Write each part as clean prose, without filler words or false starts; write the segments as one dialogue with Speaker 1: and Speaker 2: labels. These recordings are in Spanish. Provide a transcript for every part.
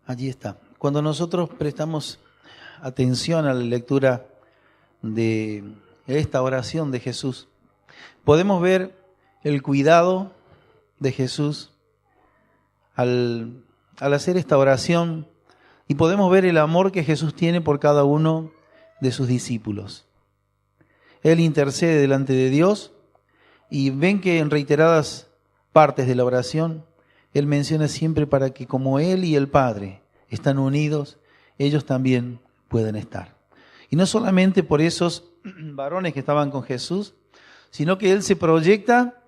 Speaker 1: Allí está. Cuando nosotros prestamos atención a la lectura de esta oración de Jesús, podemos ver el cuidado de Jesús al hacer esta oración y podemos ver el amor que Jesús tiene por cada uno de sus discípulos. Él intercede delante de Dios y ven que en reiteradas partes de la oración Él menciona siempre para que como Él y el Padre están unidos, ellos también pueden estar. Y no solamente por esos varones que estaban con Jesús, sino que Él se proyecta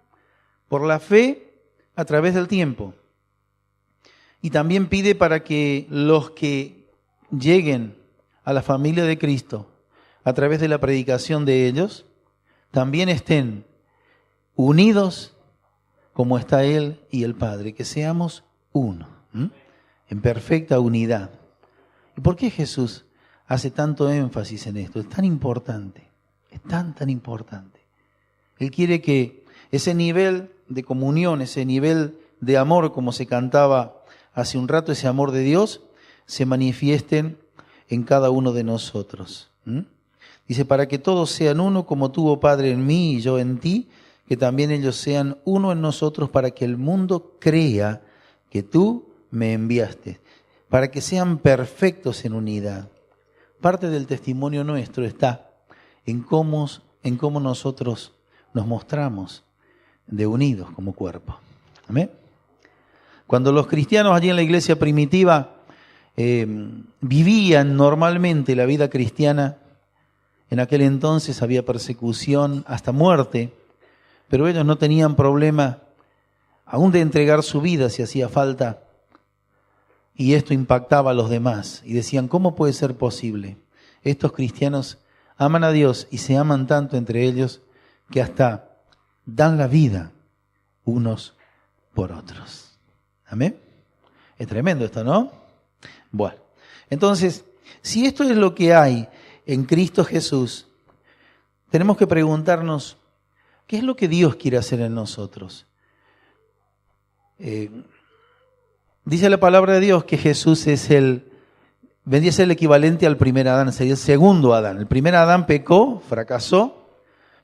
Speaker 1: por la fe a través del tiempo. Y también pide para que los que lleguen a la familia de Cristo a través de la predicación de ellos, también estén unidos como está Él y el Padre, que seamos uno, en perfecta unidad. ¿Y por qué Jesús hace tanto énfasis en esto? Es tan importante, es tan importante. Él quiere que ese nivel de comunión, ese nivel de amor, como se cantaba hace un rato, ese amor de Dios, se manifiesten en cada uno de nosotros. Dice, para que todos sean uno, como tú, oh Padre, en mí y yo en ti, que también ellos sean uno en nosotros, para que el mundo crea que tú me enviaste, para que sean perfectos en unidad. Parte del testimonio nuestro está en cómo nosotros nos mostramos de unidos como cuerpo. ¿Amén? Cuando los cristianos allí en la iglesia primitiva vivían normalmente la vida cristiana, en aquel entonces había persecución hasta muerte, pero ellos no tenían problema aún de entregar su vida si hacía falta, y esto impactaba a los demás, y decían, ¿cómo puede ser posible? Estos cristianos aman a Dios y se aman tanto entre ellos que hasta dan la vida unos por otros. ¿Amén? Es tremendo esto, ¿no? Bueno, entonces, si esto es lo que hay en Cristo Jesús, tenemos que preguntarnos, ¿qué es lo que Dios quiere hacer en nosotros? Dice la palabra de Dios que Jesús vendría a ser el equivalente al primer Adán, sería el segundo Adán. El primer Adán pecó, fracasó,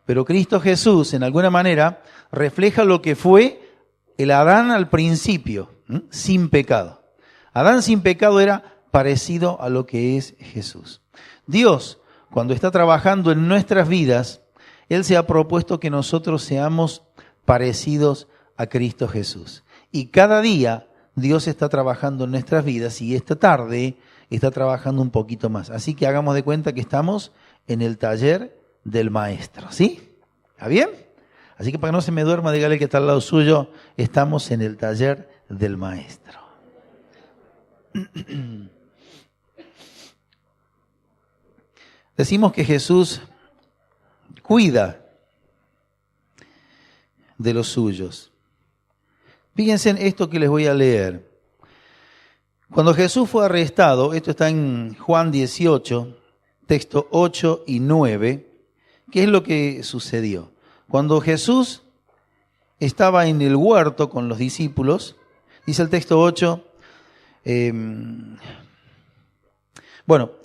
Speaker 1: pero Cristo Jesús, en alguna manera, refleja lo que fue el Adán al principio, sin pecado. Adán sin pecado era parecido a lo que es Jesús. Dios, cuando está trabajando en nuestras vidas, Él se ha propuesto que nosotros seamos parecidos a Cristo Jesús. Y cada día Dios está trabajando en nuestras vidas y esta tarde está trabajando un poquito más. Así que hagamos de cuenta que estamos en el taller del Maestro, ¿sí? ¿Está bien? Así que para que no se me duerma, dígale que está al lado suyo, estamos en el taller del Maestro. Decimos que Jesús cuida de los suyos. Fíjense en esto que les voy a leer. Cuando Jesús fue arrestado, esto está en Juan 18, texto 8 y 9, ¿qué es lo que sucedió? Cuando Jesús estaba en el huerto con los discípulos, dice el texto 8,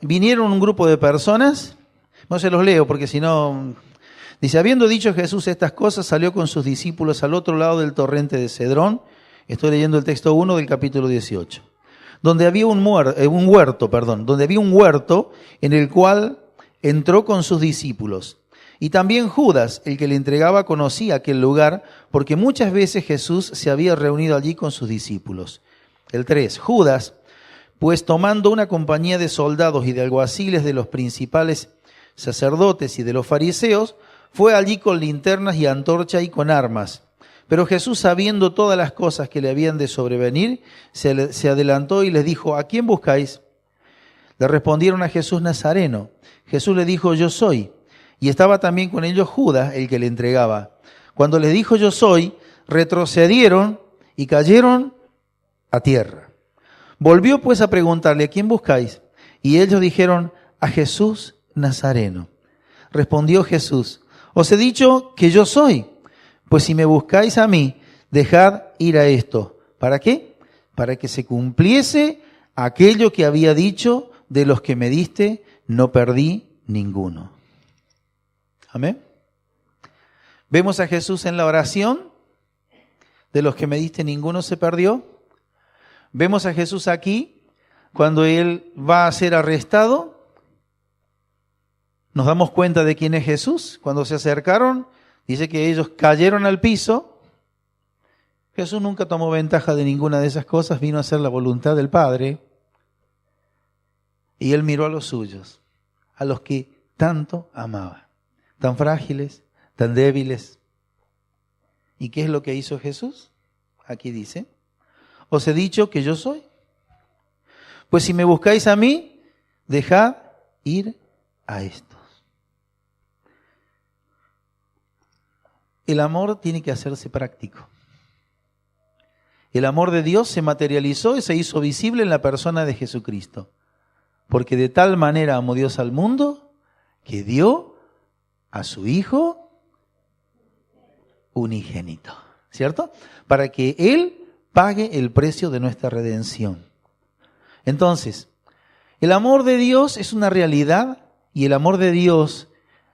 Speaker 1: vinieron un grupo de personas, no se los leo porque si no, dice, habiendo dicho Jesús estas cosas, salió con sus discípulos al otro lado del torrente de Cedrón, estoy leyendo el texto 1 del capítulo 18, donde había un huerto en el cual entró con sus discípulos. Y también Judas, el que le entregaba, conocía aquel lugar, porque muchas veces Jesús se había reunido allí con sus discípulos. El 3, Judas, pues tomando una compañía de soldados y de alguaciles de los principales sacerdotes y de los fariseos, fue allí con linternas y antorcha y con armas. Pero Jesús, sabiendo todas las cosas que le habían de sobrevenir, se adelantó y les dijo, ¿a quién buscáis? Le respondieron a Jesús Nazareno. Jesús le dijo, yo soy. Y estaba también con ellos Judas, el que le entregaba. Cuando les dijo yo soy, retrocedieron y cayeron a tierra. Volvió pues a preguntarle, ¿a quién buscáis? Y ellos dijeron, a Jesús Nazareno. Respondió Jesús, os he dicho que yo soy. Pues si me buscáis a mí, dejad ir a esto. ¿Para qué? Para que se cumpliese aquello que había dicho, de los que me diste, no perdí ninguno. Amén. Vemos a Jesús en la oración, de los que me diste ninguno se perdió. Vemos a Jesús aquí, cuando Él va a ser arrestado. Nos damos cuenta de quién es Jesús. Cuando se acercaron, dice que ellos cayeron al piso. Jesús nunca tomó ventaja de ninguna de esas cosas, vino a hacer la voluntad del Padre. Y Él miró a los suyos, a los que tanto amaba, tan frágiles, tan débiles. ¿Y qué es lo que hizo Jesús? Aquí dice, os he dicho que yo soy. Pues si me buscáis a mí, dejad ir a estos. El amor tiene que hacerse práctico. El amor de Dios se materializó y se hizo visible en la persona de Jesucristo. Porque de tal manera amó Dios al mundo que dio a su Hijo unigénito, ¿cierto? Para que Él pague el precio de nuestra redención. Entonces, el amor de Dios es una realidad y el amor de Dios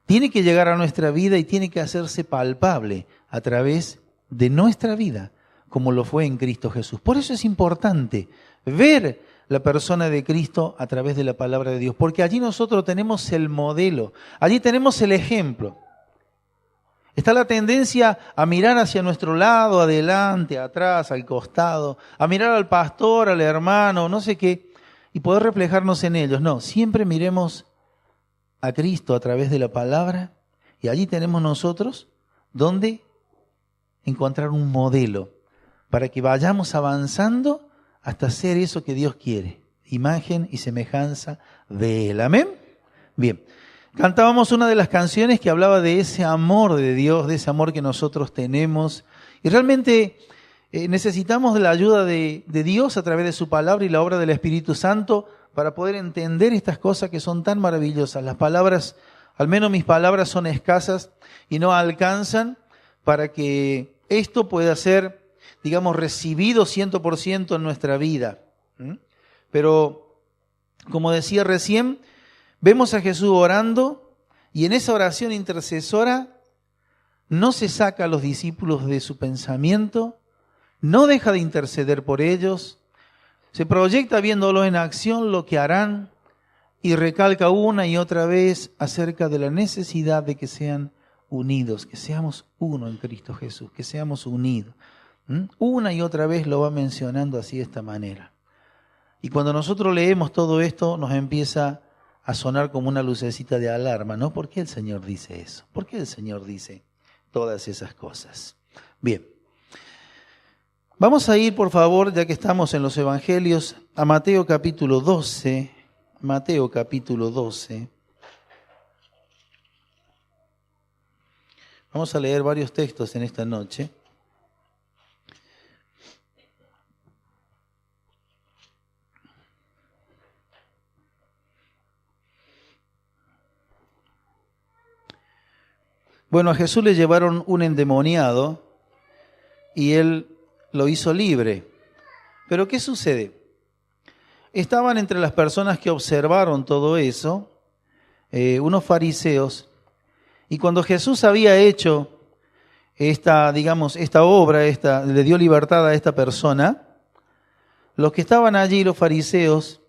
Speaker 1: tiene que llegar a nuestra vida y tiene que hacerse palpable a través de nuestra vida, como lo fue en Cristo Jesús. Por eso es importante ver la persona de Cristo a través de la palabra de Dios, porque allí nosotros tenemos el modelo, allí tenemos el ejemplo. Está la tendencia a mirar hacia nuestro lado, adelante, atrás, al costado, a mirar al pastor, al hermano, no sé qué, y poder reflejarnos en ellos. No, siempre miremos a Cristo a través de la palabra y allí tenemos nosotros donde encontrar un modelo para que vayamos avanzando hasta ser eso que Dios quiere, imagen y semejanza de Él. ¿Amén? Bien. Cantábamos una de las canciones que hablaba de ese amor de Dios, de ese amor que nosotros tenemos. Y realmente necesitamos de la ayuda de Dios a través de su palabra y la obra del Espíritu Santo para poder entender estas cosas que son tan maravillosas. Las palabras, al menos mis palabras son escasas y no alcanzan para que esto pueda ser, digamos, recibido 100% en nuestra vida. Pero, como decía recién, vemos a Jesús orando y en esa oración intercesora no se saca a los discípulos de su pensamiento, no deja de interceder por ellos, se proyecta viéndolo en acción lo que harán y recalca una y otra vez acerca de la necesidad de que sean unidos, que seamos uno en Cristo Jesús, que seamos unidos. Una y otra vez lo va mencionando así de esta manera. Y cuando nosotros leemos todo esto nos empieza a sonar como una lucecita de alarma, ¿no? ¿Por qué el Señor dice eso? ¿Por qué el Señor dice todas esas cosas? Bien. Vamos a ir, por favor, ya que estamos en los Evangelios, a Mateo capítulo 12. Mateo capítulo 12. Vamos a leer varios textos en esta noche. Bueno, a Jesús le llevaron un endemoniado y él lo hizo libre. Pero ¿qué sucede? Estaban entre las personas que observaron todo eso, unos fariseos, y cuando Jesús había hecho esta obra, le dio libertad a esta persona, los que estaban allí, los fariseos,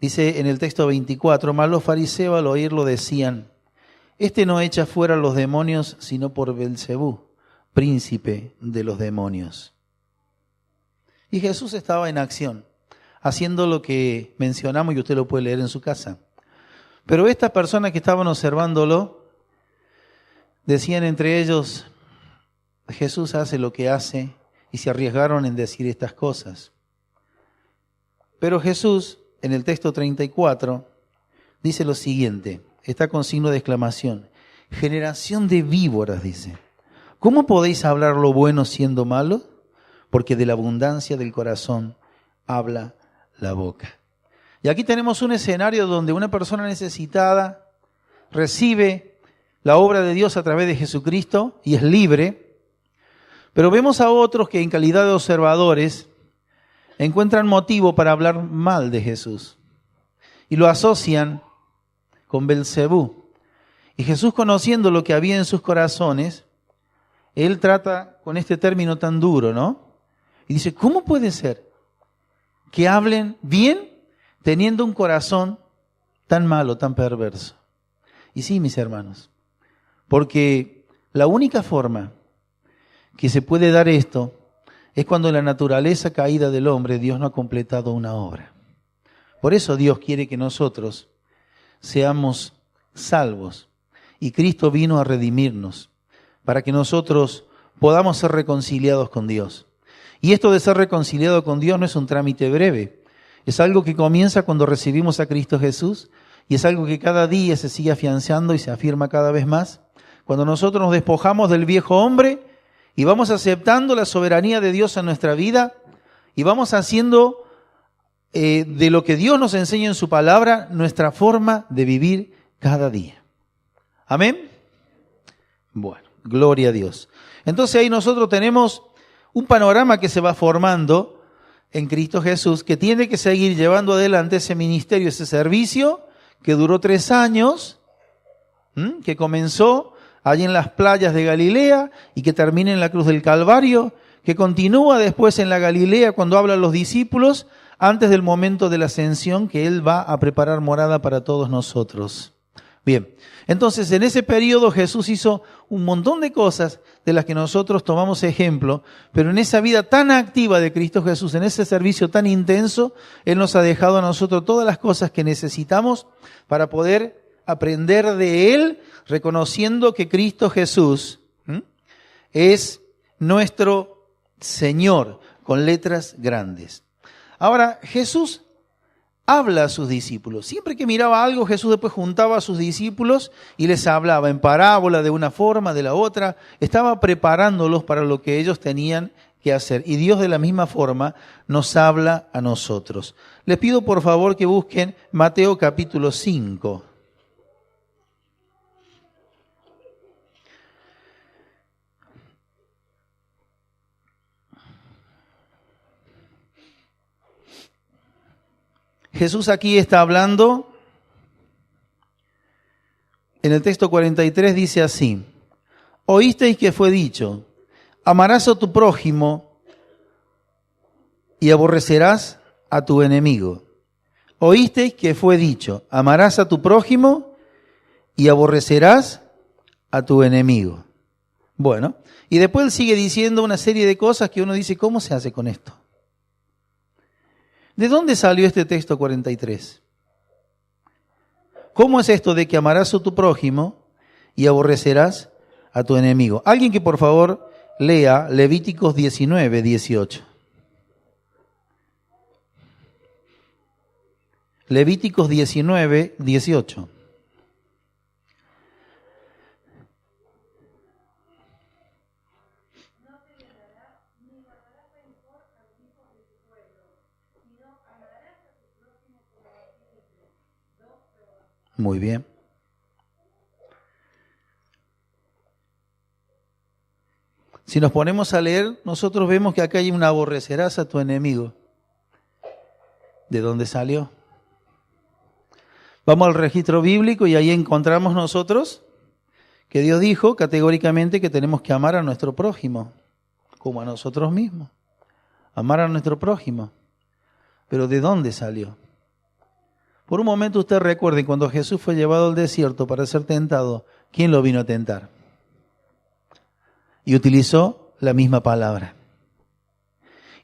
Speaker 1: dice en el texto 24, mas los fariseos al oírlo decían, este no echa fuera a los demonios, sino por Belcebú, príncipe de los demonios. Y Jesús estaba en acción, haciendo lo que mencionamos y usted lo puede leer en su casa. Pero estas personas que estaban observándolo, decían entre ellos, Jesús hace lo que hace, y se arriesgaron en decir estas cosas. Pero Jesús, en el texto 34, dice lo siguiente, está con signo de exclamación, generación de víboras, dice, ¿cómo podéis hablar lo bueno siendo malo? Porque de la abundancia del corazón habla la boca. Y aquí tenemos un escenario donde una persona necesitada recibe la obra de Dios a través de Jesucristo y es libre, pero vemos a otros que en calidad de observadores encuentran motivo para hablar mal de Jesús y lo asocian con Belcebú. Y Jesús, conociendo lo que había en sus corazones, Él trata con este término tan duro, ¿no? Y dice, ¿cómo puede ser que hablen bien teniendo un corazón tan malo, tan perverso? Y sí, mis hermanos, porque la única forma que se puede dar esto es cuando en la naturaleza caída del hombre Dios no ha completado una obra. Por eso Dios quiere que nosotros seamos salvos. Y Cristo vino a redimirnos para que nosotros podamos ser reconciliados con Dios. Y esto de ser reconciliado con Dios no es un trámite breve. Es algo que comienza cuando recibimos a Cristo Jesús y es algo que cada día se sigue afianzando y se afirma cada vez más. Cuando nosotros nos despojamos del viejo hombre y vamos aceptando la soberanía de Dios en nuestra vida y vamos haciendo de lo que Dios nos enseña en su palabra nuestra forma de vivir cada día. ¿Amén? Bueno, gloria a Dios. Entonces ahí nosotros tenemos un panorama que se va formando en Cristo Jesús, que tiene que seguir llevando adelante ese ministerio, ese servicio que duró 3 años, que comenzó allí en las playas de Galilea y que termina en la cruz del Calvario, que continúa después en la Galilea cuando hablan los discípulos, antes del momento de la ascensión, que Él va a preparar morada para todos nosotros. Bien, entonces en ese periodo Jesús hizo un montón de cosas de las que nosotros tomamos ejemplo, pero en esa vida tan activa de Cristo Jesús, en ese servicio tan intenso, Él nos ha dejado a nosotros todas las cosas que necesitamos para poder aprender de Él, reconociendo que Cristo Jesús es nuestro Señor, con letras grandes. Ahora, Jesús habla a sus discípulos. Siempre que miraba algo, Jesús después juntaba a sus discípulos y les hablaba en parábola, de una forma, de la otra. Estaba preparándolos para lo que ellos tenían que hacer. Y Dios de la misma forma nos habla a nosotros. Les pido por favor que busquen Mateo capítulo 5. Jesús aquí está hablando, en el texto 43 dice así: oísteis que fue dicho, amarás a tu prójimo y aborrecerás a tu enemigo. Oísteis que fue dicho, amarás a tu prójimo y aborrecerás a tu enemigo. Bueno, y después él sigue diciendo una serie de cosas que uno dice, ¿cómo se hace con esto? ¿De dónde salió este texto 43? ¿Cómo es esto de que amarás a tu prójimo y aborrecerás a tu enemigo? Alguien que por favor lea Levíticos 19, 18. Levíticos 19, 18. Muy bien. Si nos ponemos a leer, nosotros vemos que acá hay un aborrecerás a tu enemigo. ¿De dónde salió? Vamos al registro bíblico y ahí encontramos nosotros que Dios dijo categóricamente que tenemos que amar a nuestro prójimo, como a nosotros mismos. Amar a nuestro prójimo. Pero ¿de dónde salió? Por un momento usted recuerde, cuando Jesús fue llevado al desierto para ser tentado, ¿quién lo vino a tentar? Y utilizó la misma palabra.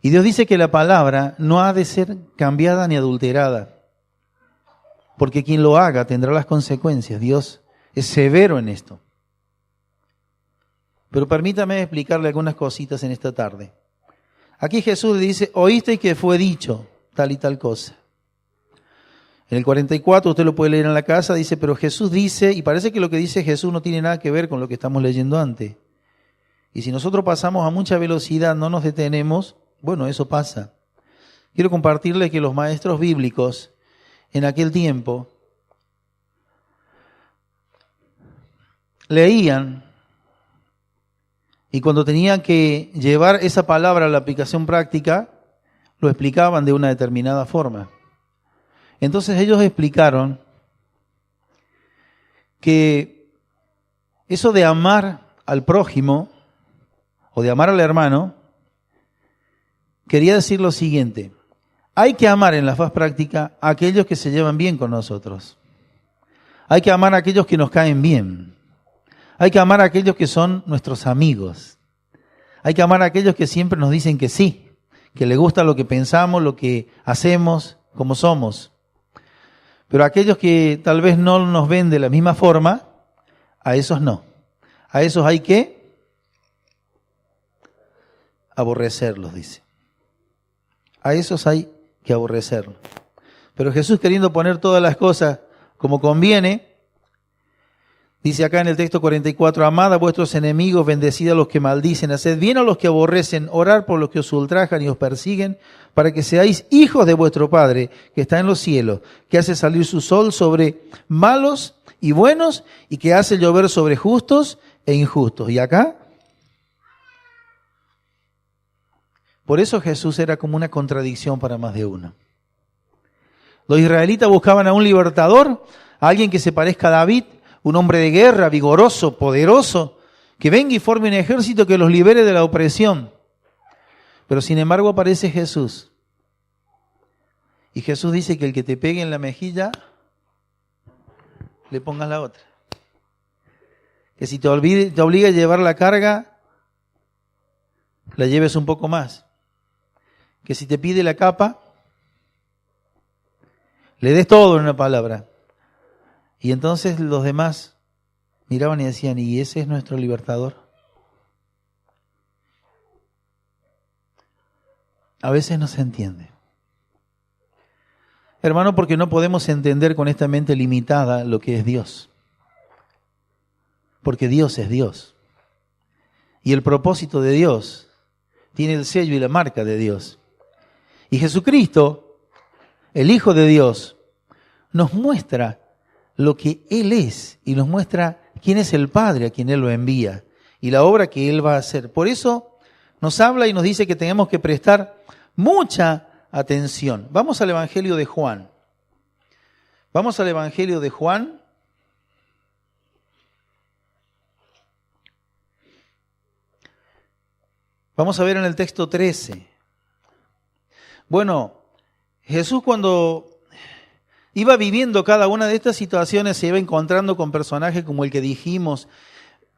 Speaker 1: Y Dios dice que la palabra no ha de ser cambiada ni adulterada, porque quien lo haga tendrá las consecuencias. Dios es severo en esto. Pero permítame explicarle algunas cositas en esta tarde. Aquí Jesús le dice, oísteis que fue dicho tal y tal cosa. En el 44, usted lo puede leer en la casa, dice, pero Jesús dice, y parece que lo que dice Jesús no tiene nada que ver con lo que estamos leyendo antes. Y si nosotros pasamos a mucha velocidad, no nos detenemos, bueno, eso pasa. Quiero compartirle que los maestros bíblicos en aquel tiempo leían y cuando tenían que llevar esa palabra a la aplicación práctica, lo explicaban de una determinada forma. Entonces ellos explicaron que eso de amar al prójimo o de amar al hermano quería decir lo siguiente: hay que amar en la faz práctica a aquellos que se llevan bien con nosotros. Hay que amar a aquellos que nos caen bien. Hay que amar a aquellos que son nuestros amigos. Hay que amar a aquellos que siempre nos dicen que sí, que les gusta lo que pensamos, lo que hacemos, como somos. Pero aquellos que tal vez no nos ven de la misma forma, a esos no. A esos hay que aborrecerlos, dice. A esos hay que aborrecerlos. Pero Jesús, queriendo poner todas las cosas como conviene, dice acá en el texto 44, amad a vuestros enemigos, bendecid a los que maldicen, haced bien a los que aborrecen, orad por los que os ultrajan y os persiguen, para que seáis hijos de vuestro Padre que está en los cielos, que hace salir su sol sobre malos y buenos, y que hace llover sobre justos e injustos. Y acá, por eso Jesús era como una contradicción para más de uno. Los israelitas buscaban a un libertador, a alguien que se parezca a David, un hombre de guerra, vigoroso, poderoso, que venga y forme un ejército que los libere de la opresión. Pero sin embargo aparece Jesús. Y Jesús dice que el que te pegue en la mejilla, le pongas la otra. Que si te obliga a llevar la carga, la lleves un poco más. Que si te pide la capa, le des todo en una palabra. Y entonces los demás miraban y decían, ¿y ese es nuestro libertador? A veces no se entiende. Hermano, porque no podemos entender con esta mente limitada lo que es Dios. Porque Dios es Dios. Y el propósito de Dios tiene el sello y la marca de Dios. Y Jesucristo, el Hijo de Dios, nos muestra lo que Él es y nos muestra quién es el Padre a quien Él lo envía y la obra que Él va a hacer. Por eso nos habla y nos dice que tenemos que prestar mucha atención. Vamos al Evangelio de Juan. Vamos al Evangelio de Juan. Vamos a ver en el texto 13. Bueno, Jesús cuando iba viviendo cada una de estas situaciones, se iba encontrando con personajes como el que dijimos,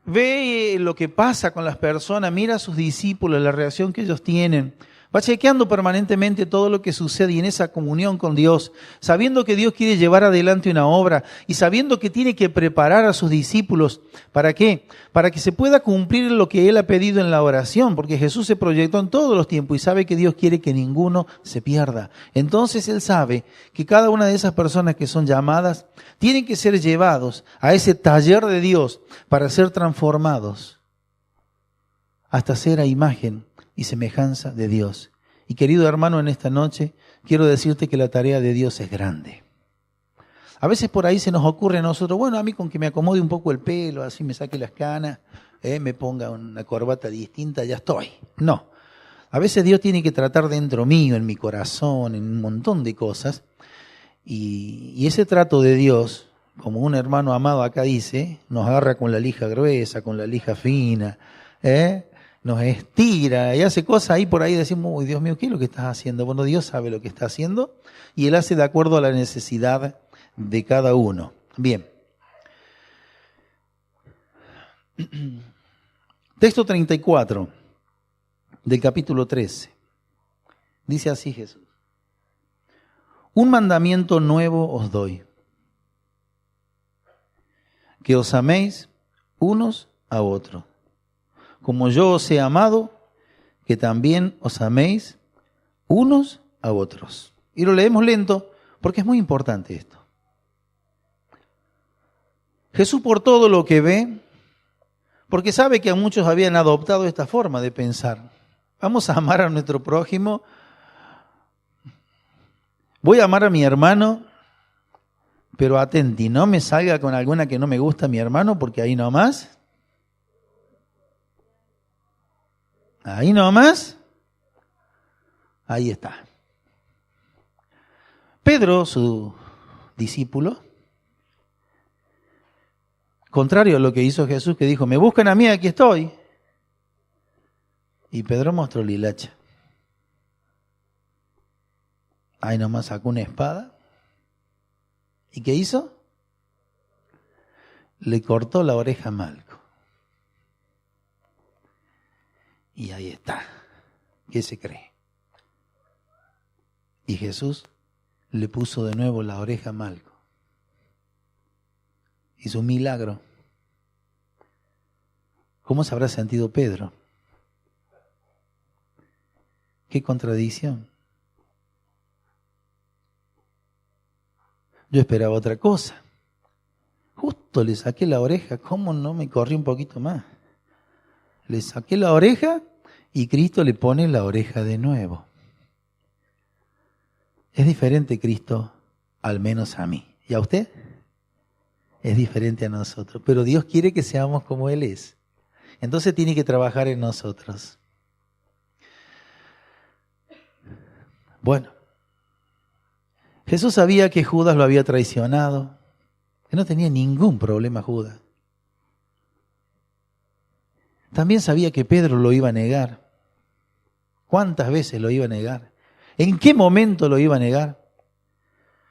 Speaker 1: ve lo que pasa con las personas, mira a sus discípulos, la reacción que ellos tienen, va chequeando permanentemente todo lo que sucede y en esa comunión con Dios, sabiendo que Dios quiere llevar adelante una obra y sabiendo que tiene que preparar a sus discípulos. ¿Para qué? Para que se pueda cumplir lo que Él ha pedido en la oración, porque Jesús se proyectó en todos los tiempos y sabe que Dios quiere que ninguno se pierda. Entonces Él sabe que cada una de esas personas que son llamadas tienen que ser llevados a ese taller de Dios para ser transformados hasta ser a imagen y semejanza de Dios. Y querido hermano, en esta noche quiero decirte que la tarea de Dios es grande. A veces por ahí se nos ocurre a nosotros, bueno, a mí con que me acomode un poco el pelo, así me saque las canas, me ponga una corbata distinta, ya estoy. No, a veces Dios tiene que tratar dentro mío, en mi corazón, en un montón de cosas. Y ese trato de Dios, como un hermano amado acá dice, nos agarra con la lija gruesa, con la lija fina, nos estira y hace cosas ahí por ahí, decimos, uy, Dios mío, ¿qué es lo que estás haciendo? Bueno, Dios sabe lo que está haciendo y Él hace de acuerdo a la necesidad de cada uno. Bien. Texto 34 del capítulo 13. Dice así Jesús. Un mandamiento nuevo os doy, que os améis unos a otros. Como yo os he amado, que también os améis unos a otros. Y lo leemos lento porque es muy importante esto. Jesús, por todo lo que ve, porque sabe que a muchos habían adoptado esta forma de pensar. Vamos a amar a nuestro prójimo. Voy a amar a mi hermano, pero atenti, no me salga con alguna que no me gusta a mi hermano, porque ahí nomás. Ahí nomás, ahí está. Pedro, su discípulo, contrario a lo que hizo Jesús, que dijo, me buscan a mí, aquí estoy. Y Pedro mostró la hilacha. Ahí nomás sacó una espada. ¿Y qué hizo? Le cortó la oreja a Malco. Y ahí está. ¿Qué se cree? Y Jesús le puso de nuevo la oreja a Malco. Hizo un milagro. ¿Cómo se habrá sentido Pedro? ¡Qué contradicción! Yo esperaba otra cosa. Justo le saqué la oreja, ¿cómo no me corrí un poquito más? Le saqué la oreja y Cristo le pone la oreja de nuevo. Es diferente Cristo, al menos a mí. ¿Y a usted? Es diferente a nosotros. Pero Dios quiere que seamos como Él es. Entonces tiene que trabajar en nosotros. Bueno, Jesús sabía que Judas lo había traicionado, que no tenía ningún problema Judas. También sabía que Pedro lo iba a negar. ¿Cuántas veces lo iba a negar? ¿En qué momento lo iba a negar?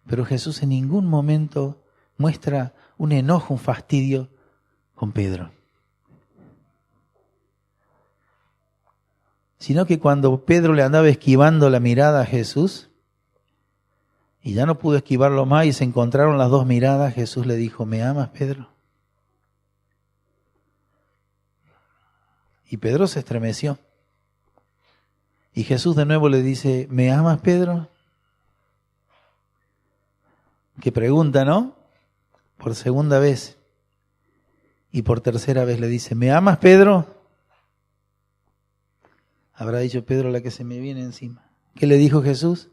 Speaker 1: Pero Jesús en ningún momento muestra un enojo, un fastidio con Pedro. Sino que cuando Pedro le andaba esquivando la mirada a Jesús, y ya no pudo esquivarlo más y se encontraron las dos miradas, Jesús le dijo, ¿me amas, Pedro? Y Pedro se estremeció. Y Jesús de nuevo le dice, ¿me amas, Pedro? Qué pregunta, ¿no? Por segunda vez. Y por tercera vez le dice, ¿me amas, Pedro? Habrá dicho Pedro, la que se me viene encima. ¿Qué le dijo Jesús?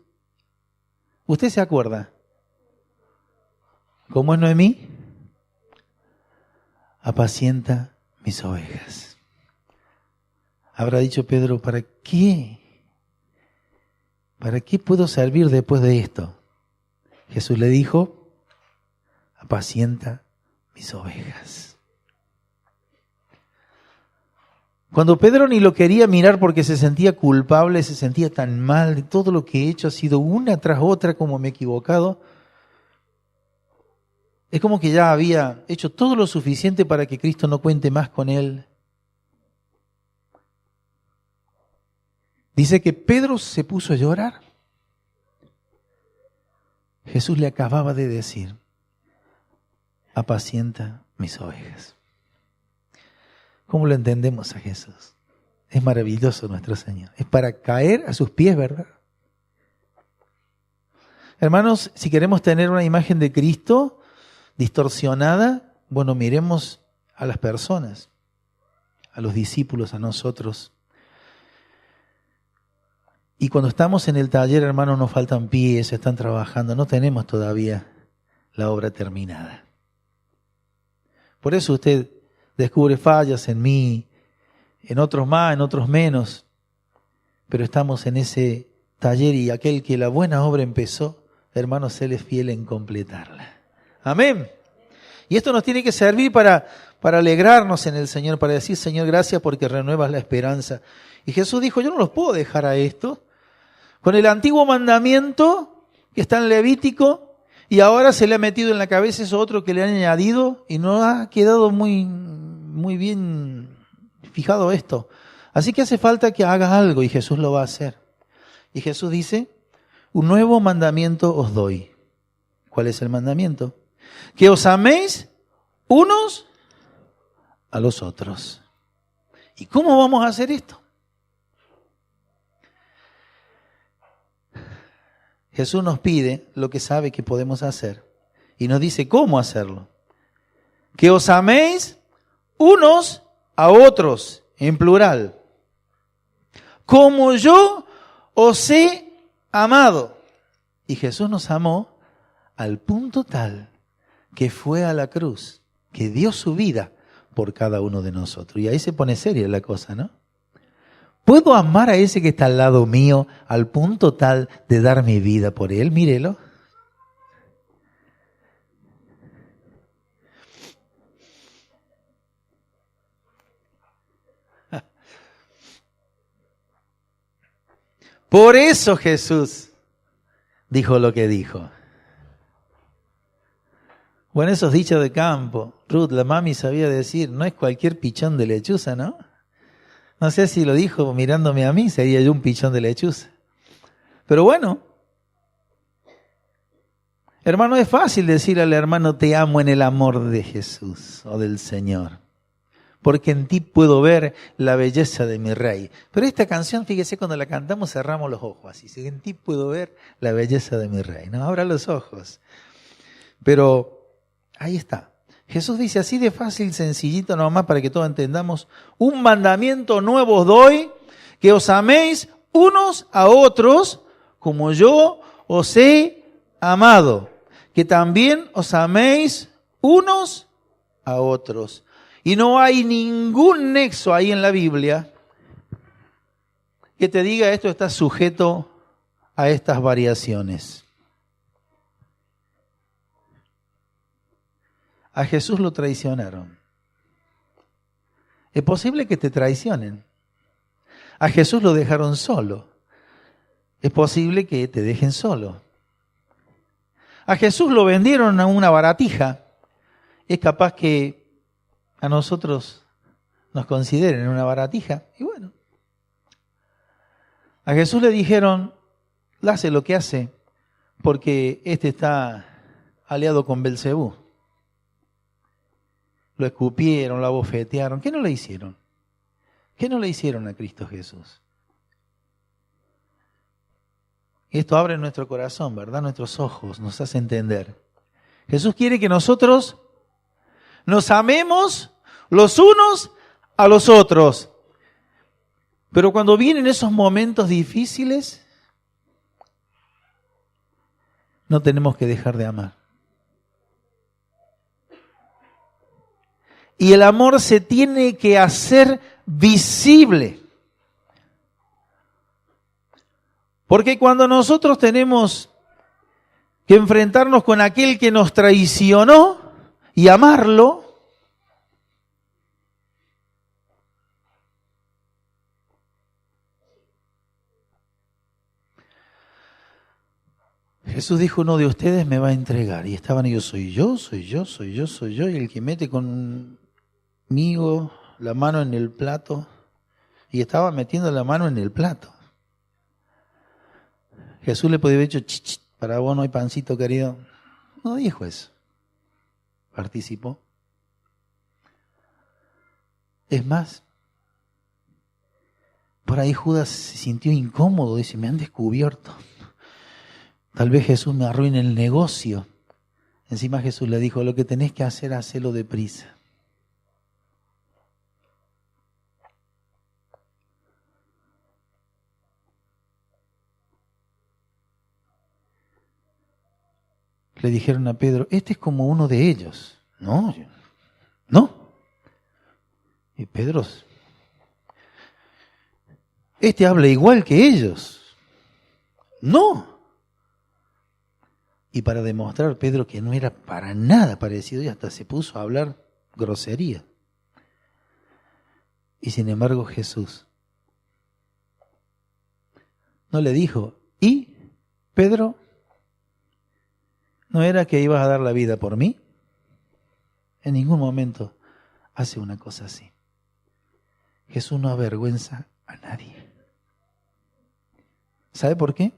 Speaker 1: ¿Usted se acuerda? ¿Cómo es Noemí? Apacienta mis ovejas. Habrá dicho Pedro, ¿para qué? ¿Para qué puedo servir después de esto? Jesús le dijo, apacienta mis ovejas. Cuando Pedro ni lo quería mirar porque se sentía culpable, se sentía tan mal, todo lo que he hecho ha sido una tras otra como me he equivocado, es como que ya había hecho todo lo suficiente para que Cristo no cuente más con él. Dice que Pedro se puso a llorar. Jesús le acababa de decir, apacienta mis ovejas. ¿Cómo lo entendemos a Jesús? Es maravilloso nuestro Señor. Es para caer a sus pies, ¿verdad? Hermanos, si queremos tener una imagen de Cristo distorsionada, bueno, miremos a las personas, a los discípulos, a nosotros. Y cuando estamos en el taller, hermanos, nos faltan pies, están trabajando, no tenemos todavía la obra terminada. Por eso usted descubre fallas en mí, en otros más, en otros menos, pero estamos en ese taller y aquel que la buena obra empezó, hermanos, Él es fiel en completarla. Amén. Y esto nos tiene que servir para alegrarnos en el Señor, para decir, Señor, gracias porque renuevas la esperanza. Y Jesús dijo, yo no los puedo dejar a esto. Con el antiguo mandamiento que está en Levítico y ahora se le ha metido en la cabeza eso otro que le han añadido y no ha quedado muy bien fijado esto. Así que hace falta que hagas algo y Jesús lo va a hacer. Y Jesús dice, un nuevo mandamiento os doy. ¿Cuál es el mandamiento? Que os améis unos a los otros. ¿Y cómo vamos a hacer esto? Jesús nos pide lo que sabe que podemos hacer y nos dice cómo hacerlo. Que os améis unos a otros, en plural, como yo os he amado. Y Jesús nos amó al punto tal que fue a la cruz, que dio su vida por cada uno de nosotros. Y ahí se pone seria la cosa, ¿no? ¿Puedo amar a ese que está al lado mío al punto tal de dar mi vida por él? Mírelo. Por eso Jesús dijo lo que dijo. Bueno, esos dichos de campo. Ruth, la mami sabía decir, no es cualquier pichón de lechuza, ¿no? No sé si lo dijo mirándome a mí, sería yo un pichón de lechuza. Pero bueno, hermano, es fácil decirle al hermano, te amo en el amor de Jesús o del Señor, porque en ti puedo ver la belleza de mi Rey. Pero esta canción, fíjese, cuando la cantamos cerramos los ojos así, dice, en ti puedo ver la belleza de mi Rey. No, abra los ojos. Pero ahí está. Jesús dice así de fácil, sencillito nomás para que todos entendamos, un mandamiento nuevo os doy, que os améis unos a otros como yo os he amado, que también os améis unos a otros. Y no hay ningún nexo ahí en la Biblia que te diga esto está sujeto a estas variaciones. A Jesús lo traicionaron. Es posible que te traicionen. A Jesús lo dejaron solo. Es posible que te dejen solo. A Jesús lo vendieron a una baratija. Es capaz que a nosotros nos consideren una baratija. Y bueno. A Jesús le dijeron, hace lo que hace, porque este está aliado con Belcebú. Lo escupieron, lo abofetearon. ¿Qué no le hicieron? ¿Qué no le hicieron a Cristo Jesús? Esto abre nuestro corazón, ¿verdad? Nuestros ojos, nos hace entender. Jesús quiere que nosotros nos amemos los unos a los otros. Pero cuando vienen esos momentos difíciles, no tenemos que dejar de amar. Y el amor se tiene que hacer visible. Porque cuando nosotros tenemos que enfrentarnos con aquel que nos traicionó y amarlo, Jesús dijo, uno de ustedes me va a entregar. Y estaban ellos, soy yo. Y el que mete conmigo la mano en el plato. Y estaba metiendo la mano en el plato. Jesús le podía haber dicho, para vos no hay pancito, querido. No dijo eso. Participó. Es más, por ahí Judas se sintió incómodo. Dice, me han descubierto. Tal vez Jesús me arruine el negocio. Encima Jesús le dijo, lo que tenés que hacer, hacelo deprisa. Le dijeron a Pedro, este es como uno de ellos. No. Y Pedro, este habla igual que ellos. No. Y para demostrar Pedro que no era para nada parecido, y hasta se puso a hablar grosería. Y sin embargo Jesús no le dijo, ¿y Pedro? ¿No era que ibas a dar la vida por mí? En ningún momento hace una cosa así. Jesús no avergüenza a nadie. ¿Sabe por qué?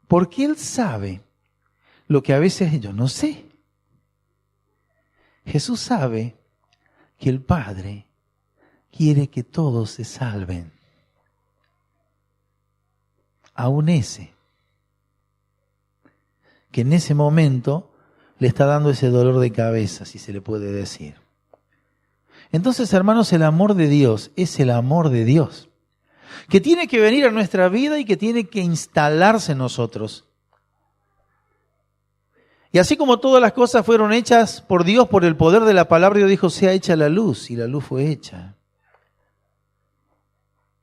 Speaker 1: Porque Él sabe lo que a veces yo no sé. Jesús sabe que el Padre quiere que todos se salven. Aún ese, que en ese momento le está dando ese dolor de cabeza, si se le puede decir. Entonces, hermanos, el amor de Dios es el amor de Dios, que tiene que venir a nuestra vida y que tiene que instalarse en nosotros. Y así como todas las cosas fueron hechas por Dios, por el poder de la palabra, Dios dijo, sea hecha la luz, y la luz fue hecha.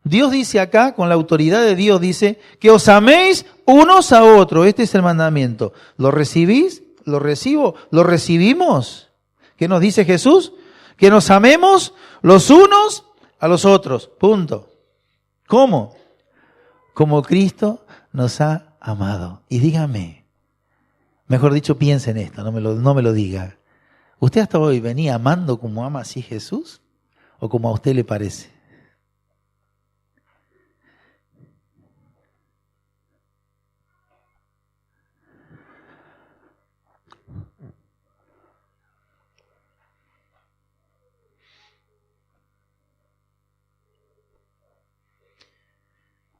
Speaker 1: Dios dice acá, con la autoridad de Dios, dice, que os améis unos a otros. Este es el mandamiento. ¿Lo recibís? ¿Lo recibo? ¿Lo recibimos? ¿Qué nos dice Jesús? Que nos amemos los unos a los otros. Punto. ¿Cómo? como Cristo nos ha amado. Y dígame, mejor dicho, piense en esto, no me lo diga. ¿Usted hasta hoy venía amando como ama así Jesús? ¿O como a usted le parece?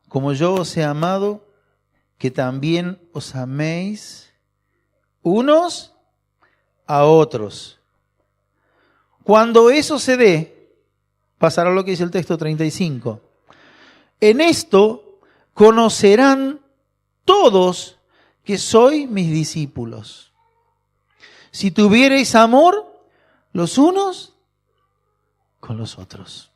Speaker 1: Como yo os he amado, que también os améis unos a otros. Cuando eso se dé, pasará lo que dice el texto 35. En esto conocerán todos que sois mis discípulos. Si tuviereis amor los unos con los otros.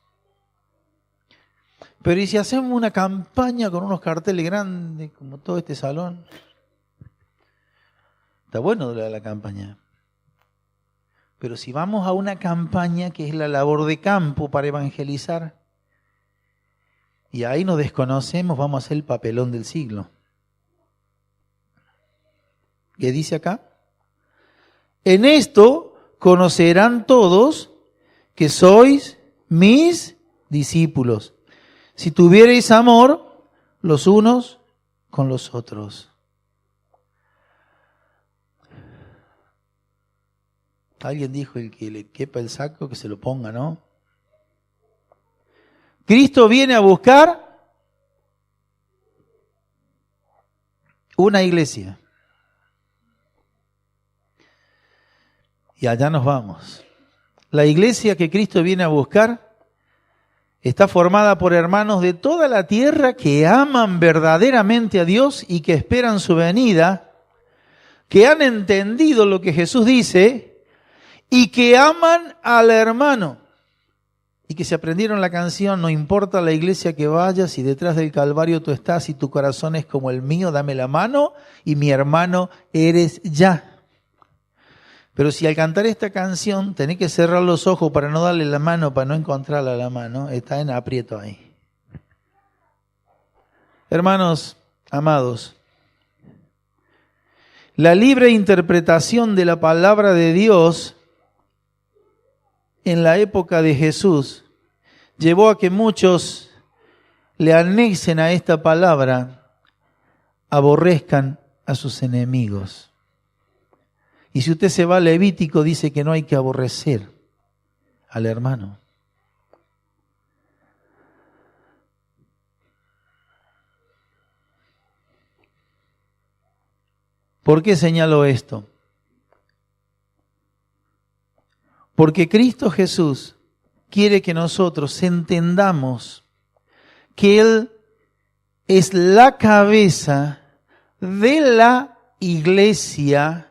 Speaker 1: Pero ¿y si hacemos una campaña con unos carteles grandes, como todo este salón? Está bueno la campaña. Pero si vamos a una campaña que es la labor de campo para evangelizar, y ahí nos desconocemos, vamos a hacer el papelón del siglo. ¿Qué dice acá? En esto conocerán todos que sois mis discípulos. Si tuviereis amor los unos con los otros. Alguien dijo, el que le quepa el saco, que se lo ponga, ¿no? Cristo viene a buscar una iglesia. Y allá nos vamos. La iglesia que Cristo viene a buscar está formada por hermanos de toda la tierra que aman verdaderamente a Dios y que esperan su venida, que han entendido lo que Jesús dice y que aman al hermano. Y que se aprendieron la canción, no importa la iglesia que vayas, si detrás del Calvario tú estás y tu corazón es como el mío, dame la mano y mi hermano eres ya. Pero si al cantar esta canción tenés que cerrar los ojos para no darle la mano, para no encontrarla la mano, está en aprieto ahí. Hermanos amados, la libre interpretación de la palabra de Dios en la época de Jesús llevó a que muchos le anexen a esta palabra, aborrezcan a sus enemigos. Y si usted se va a Levítico, dice que no hay que aborrecer al hermano. ¿Por qué señalo esto? Porque Cristo Jesús quiere que nosotros entendamos que Él es la cabeza de la iglesia,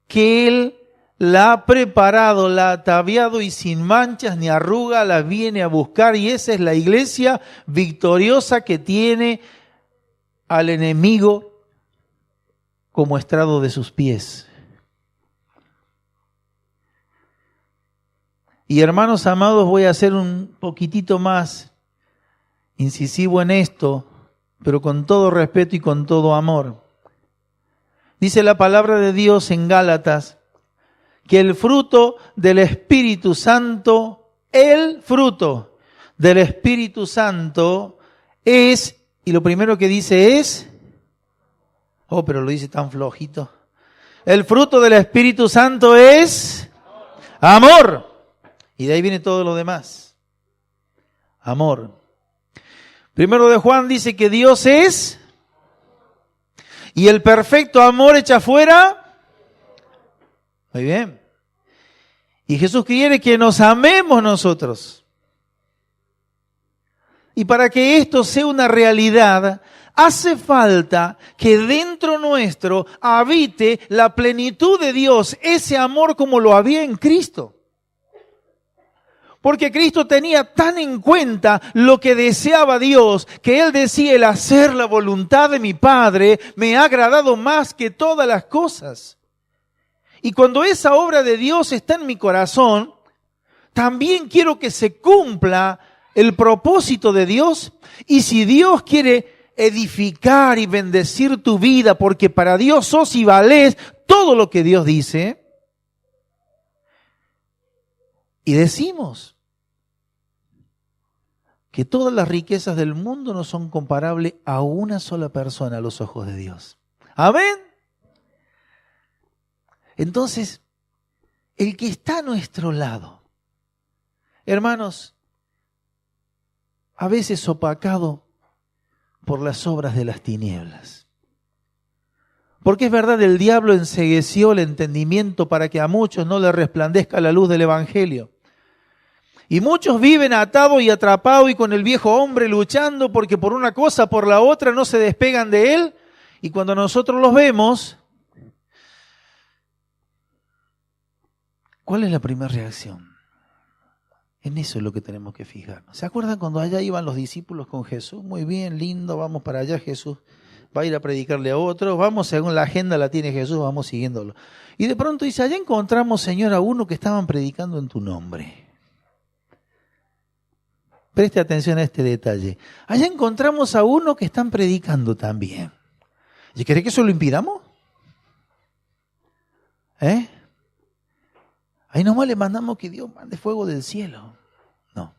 Speaker 1: que Él la ha preparado, la ha ataviado y sin manchas ni arruga la viene a buscar. Y esa es la iglesia victoriosa que tiene al enemigo como estrado de sus pies. Y hermanos amados, voy a ser un poquitito más incisivo en esto, pero con todo respeto y con todo amor. Dice la palabra de Dios en Gálatas que el fruto del Espíritu Santo, el fruto del Espíritu Santo es, y lo primero que dice es, pero lo dice tan flojito. El fruto del Espíritu Santo es amor. Y de ahí viene todo lo demás. Amor. Primero de Juan dice que Dios es, y el perfecto amor echa fuera. Muy bien. Y Jesús quiere que nos amemos nosotros. Y para que esto sea una realidad, hace falta que dentro nuestro habite la plenitud de Dios, ese amor como lo había en Cristo. Porque Cristo tenía tan en cuenta lo que deseaba Dios, que Él decía, el hacer la voluntad de mi Padre me ha agradado más que todas las cosas. Y cuando esa obra de Dios está en mi corazón, también quiero que se cumpla el propósito de Dios. Y si Dios quiere edificar y bendecir tu vida, porque para Dios sos y valés todo lo que Dios dice. Y decimos que todas las riquezas del mundo no son comparables a una sola persona a los ojos de Dios. Amén. Entonces, el que está a nuestro lado, hermanos, a veces opacado por las obras de las tinieblas. Porque es verdad, el diablo encegueció el entendimiento para que a muchos no les resplandezca la luz del Evangelio. Y muchos viven atados y atrapados y con el viejo hombre luchando porque por una cosa, por la otra no se despegan de él. Y cuando nosotros los vemos, ¿cuál es la primera reacción? En eso es lo que tenemos que fijarnos. ¿Se acuerdan cuando allá iban los discípulos con Jesús? Muy bien, lindo, vamos para allá, Jesús va a ir a predicarle a otro, vamos según la agenda la tiene Jesús, vamos siguiéndolo. Y de pronto dice, allá encontramos, Señor, a uno que estaban predicando en tu nombre. Preste atención a este detalle. Allá encontramos a uno que están predicando también. ¿Y querés que eso lo impidamos? Ahí nomás le mandamos que Dios mande fuego del cielo. No.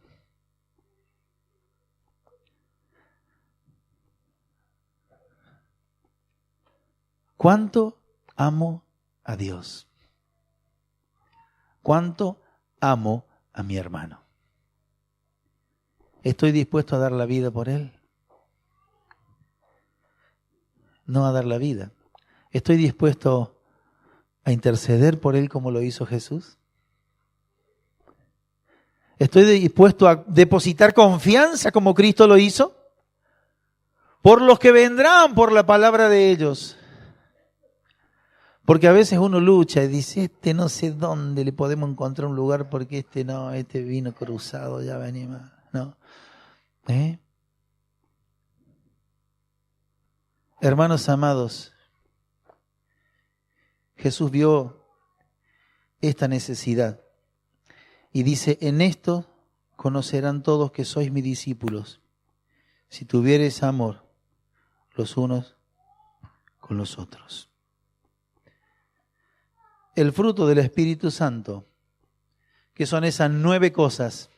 Speaker 1: ¿Cuánto amo a Dios? ¿Cuánto amo a mi hermano? ¿Estoy dispuesto a dar la vida por él? No a dar la vida. ¿Estoy dispuesto a interceder por él como lo hizo Jesús? ¿Estoy dispuesto a depositar confianza como Cristo lo hizo? Por los que vendrán por la palabra de ellos. Porque a veces uno lucha y dice, no sé dónde le podemos encontrar un lugar porque este vino cruzado, ya venía más. No. Hermanos amados, Jesús vio esta necesidad y dice, en esto conocerán todos que sois mis discípulos, si tuviereis amor los unos con los otros. El fruto del Espíritu Santo, que son esas 9 cosas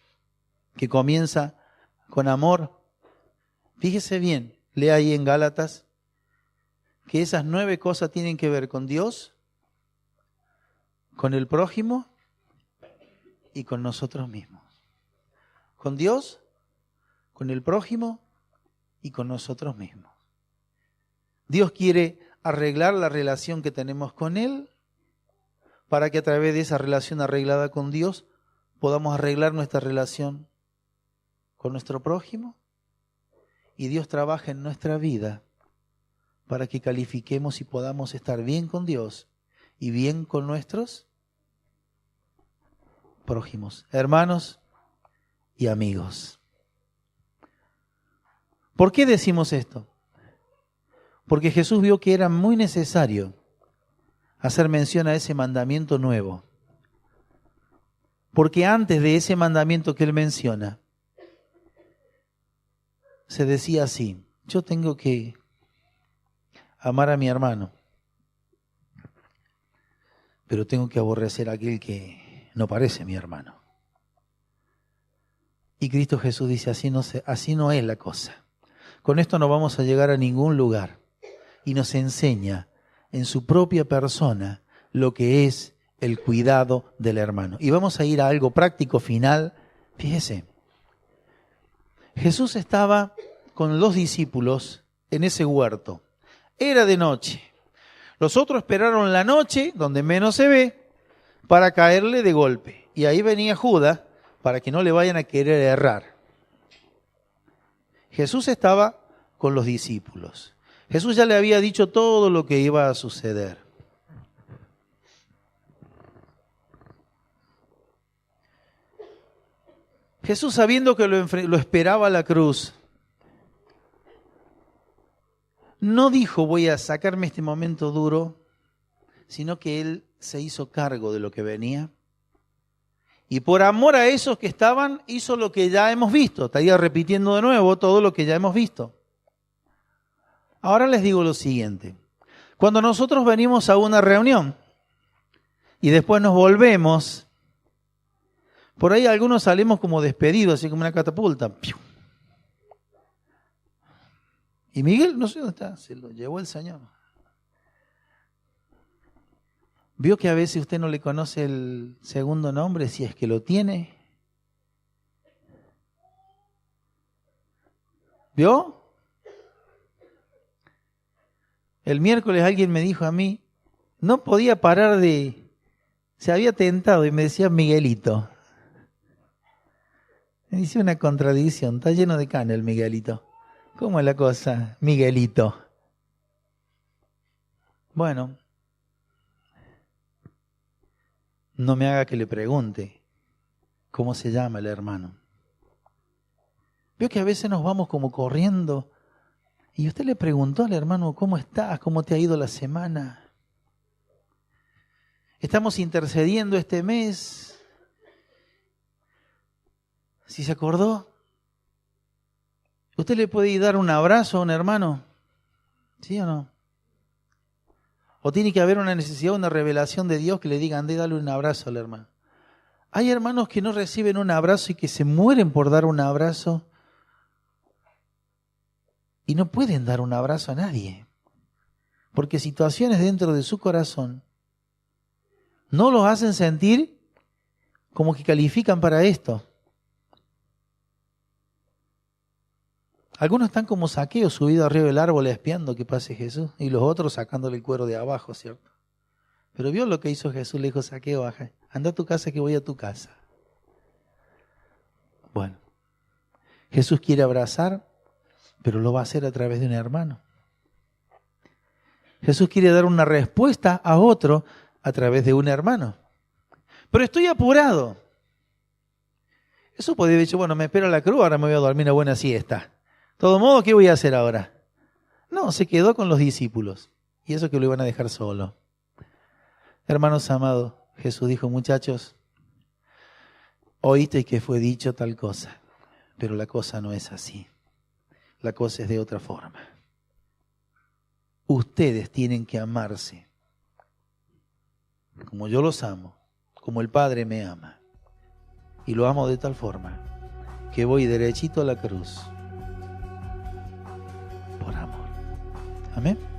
Speaker 1: que comienza con amor. Fíjese bien, lea ahí en Gálatas, que esas 9 cosas tienen que ver con Dios, con el prójimo y con nosotros mismos. Con Dios, con el prójimo y con nosotros mismos. Dios quiere arreglar la relación que tenemos con Él, para que a través de esa relación arreglada con Dios podamos arreglar nuestra relación con nuestro prójimo, y Dios trabaja en nuestra vida para que califiquemos y podamos estar bien con Dios y bien con nuestros prójimos, hermanos y amigos. ¿Por qué decimos esto? Porque Jesús vio que era muy necesario hacer mención a ese mandamiento nuevo. Porque antes de ese mandamiento que Él menciona, se decía así, yo tengo que amar a mi hermano, pero tengo que aborrecer a aquel que no parece mi hermano. Y Cristo Jesús dice, así no es la cosa. Con esto no vamos a llegar a ningún lugar. Y nos enseña en su propia persona lo que es el cuidado del hermano. Y vamos a ir a algo práctico final. Fíjese, Jesús estaba con los discípulos en ese huerto. Era de noche. Los otros esperaron la noche, donde menos se ve, para caerle de golpe. Y ahí venía Judas, para que no le vayan a querer errar. Jesús estaba con los discípulos. Jesús ya le había dicho todo lo que iba a suceder. Jesús, sabiendo que lo esperaba la cruz, no dijo voy a sacarme este momento duro, sino que Él se hizo cargo de lo que venía. Y por amor a esos que estaban, hizo lo que ya hemos visto. Estaría repitiendo de nuevo todo lo que ya hemos visto. Ahora les digo lo siguiente. Cuando nosotros venimos a una reunión y después nos volvemos, por ahí algunos salimos como despedidos, así como una catapulta. Y Miguel, no sé dónde está, se lo llevó el Señor. ¿Vio que a veces usted no le conoce el segundo nombre, si es que lo tiene? ¿Vio? El miércoles alguien me dijo a mí, no podía parar se había tentado y me decía Miguelito. Me dice una contradicción, está lleno de cana el Miguelito. ¿Cómo es la cosa, Miguelito? Bueno, no me haga que le pregunte cómo se llama el hermano. Veo que a veces nos vamos como corriendo y usted le preguntó al hermano, ¿cómo estás? ¿Cómo te ha ido la semana? Estamos intercediendo este mes. Si se acordó, ¿usted le puede ir a dar un abrazo a un hermano? ¿Sí o no? ¿O tiene que haber una necesidad, una revelación de Dios que le diga, ande, dale un abrazo al hermano? Hay hermanos que no reciben un abrazo y que se mueren por dar un abrazo y no pueden dar un abrazo a nadie. Porque situaciones dentro de su corazón no los hacen sentir como que califican para esto. Algunos están como Zaqueo, subido arriba del árbol espiando que pase Jesús, y los otros sacándole el cuero de abajo, ¿cierto? Pero vio lo que hizo Jesús, le dijo, Zaqueo, baja, anda a tu casa que voy a tu casa. Bueno, Jesús quiere abrazar, pero lo va a hacer a través de un hermano. Jesús quiere dar una respuesta a otro a través de un hermano. Pero estoy apurado. Eso podría haber dicho, bueno, me espera la cruz, ahora me voy a dormir una buena siesta. De todo modo, ¿qué voy a hacer ahora? No, se quedó con los discípulos. Y eso que lo iban a dejar solo. Hermanos amados, Jesús dijo, muchachos, oísteis que fue dicho tal cosa, pero la cosa no es así. La cosa es de otra forma. Ustedes tienen que amarse como yo los amo, como el Padre me ama. Y lo amo de tal forma que voy derechito a la cruz por amor. Amén.